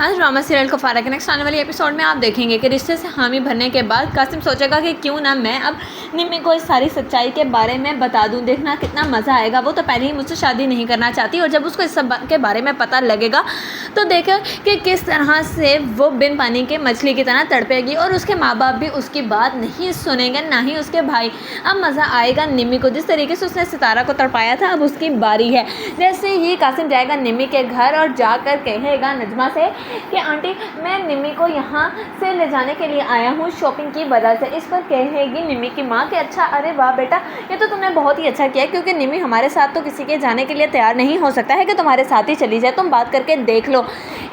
आज drama serial Kufra के next आने वाली एपिसोड में आप देखेंगे कि रिश्ते से हामी भरने के बाद कासिम सोचेगा कि क्यों ना मैं अब निम्मी को इस सारी सच्चाई के बारे में बता दूं, देखना कितना मज़ा आएगा। वो तो पहले ही मुझसे शादी नहीं करना चाहती और जब उसको इस सब के बारे में पता लगेगा तो देखो कि किस तरह से वो बिन पानी के मछली की तरह तड़पेगी और उसके माँ बाप भी उसकी बात नहीं सुनेंगे, ना ही उसके भाई। अब मज़ा आएगा निम्मी को। जिस तरीके से उसने सितारा को तड़पाया था अब उसकी बारी है। जैसे ही कासिम जाएगा निम्मी के घर और जाकर कहेगा नजमा से कि आंटी मैं निम्मी को यहाँ से ले जाने के लिए आया हूँ शॉपिंग की वजह से। इस पर कहेगी निम्मी की माँ कि अच्छा, अरे वाह बेटा, ये तो तुमने बहुत ही अच्छा किया, क्योंकि निम्मी हमारे साथ तो किसी के जाने के लिए तैयार नहीं हो सकता है कि तुम्हारे साथ ही चली जाए, तुम बात करके देख लो।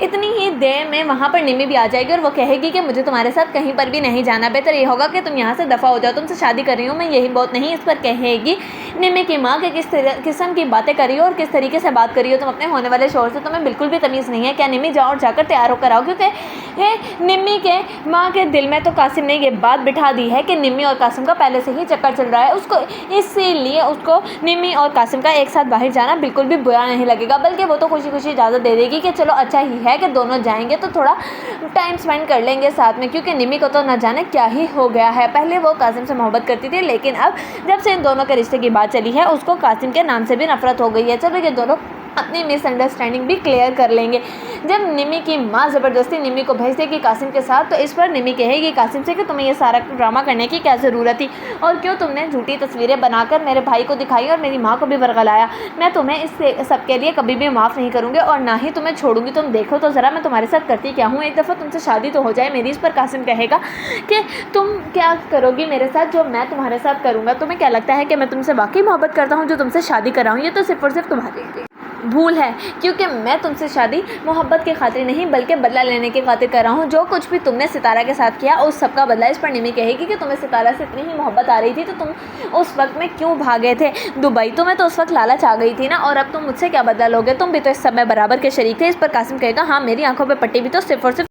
इतनी ही देर में वहाँ पर निम्मी भी आ जाएगी और वो कहेगी कि मुझे तुम्हारे साथ कहीं पर भी नहीं जाना, बेहतर ये होगा कि तुम यहाँ से दफ़ा हो जाओ, तुमसे शादी कर रही हूँ मैं, यही बहुत नहीं। इस पर कहेगी निम्मी की माँ कि किस किस्म की बातें करी हो और किस तरीके से बात करी हो तुम अपने होने वाले शोहर से, तुम्हें बिल्कुल भी तमीज़ नहीं है क्या? निम्मी जाओ और जाकर तैयार होकर आओ। क्योंकि निम्मी के माँ के दिल में तो कासिम ने ये बात बिठा दी है कि निम्मी और कासिम का पहले से ही चक्कर चल रहा है उसको, इसीलिए उसको निम्मी और कासिम का एक साथ बाहर जाना बिल्कुल भी बुरा नहीं लगेगा, बल्कि वो तो खुशी खुशी इजाज़त दे देगी कि चलो अच्छा ही है कि दोनों जाएंगे तो थोड़ा टाइम स्पेंड कर लेंगे साथ में। क्योंकि निम्मी को तो न जाने क्या ही हो गया है। पहले वो कासिम से मोहब्बत करती थी, लेकिन अब जब से इन दोनों के रिश्ते की बात चली है उसको कासिम के नाम से भी नफरत हो गई है। चलो ये दोनों अपनी मिसअंडरस्टैंडिंग भी क्लियर कर लेंगे। जब निम्मी की माँ ज़बरदस्ती निम्मी को भेज देगी कासिम के साथ तो इस पर निम्मी कहेगी कासिम से कि तुम्हें ये सारा ड्रामा करने की क्या ज़रूरत थी और क्यों तुमने झूठी तस्वीरें बनाकर मेरे भाई को दिखाई और मेरी माँ को भी वर्गलाया। मैं तुम्हें इस सब के लिए कभी भी माफ़ नहीं करूँगी और ना ही तुम्हें छोड़ूंगी। तुम देखो तो ज़रा मैं तुम्हारे साथ करती क्या हूँ, एक दफ़ा तुमसे शादी तो हो जाए मेरी। इस पर कासिम कहेगा कि तुम क्या करोगी मेरे साथ जो मैं तुम्हारे साथ करूँगा? तुम्हें क्या लगता है कि मैं तुमसे वाकई मोहब्बत करता हूँ जो तुमसे शादी कर रहा हूँ? ये तो सिर्फ और सिर्फ तुम्हारे लिए भूल है, क्योंकि मैं तुमसे शादी मोहब्बत की खातिर नहीं बल्कि बदला लेने की खातिर कर रहा हूँ। जो कुछ भी तुमने सितारा के साथ किया उस सब का बदला। इस पर निम्मी कहेगी कि तुम्हें सितारा से इतनी ही मोहब्बत आ रही थी तो तुम उस वक्त में क्यों भागे थे दुबई? तुम्हें तो उस वक्त लालच आ गई थी ना, और अब तुम मुझसे क्या बदला लोगे? तुम भी तो इस सब में बराबर के शरीक थे। इस पर कासिम कहेगा हाँ, मेरी आंखों पर पट्टी भी तो सिर्फ और सिर्फ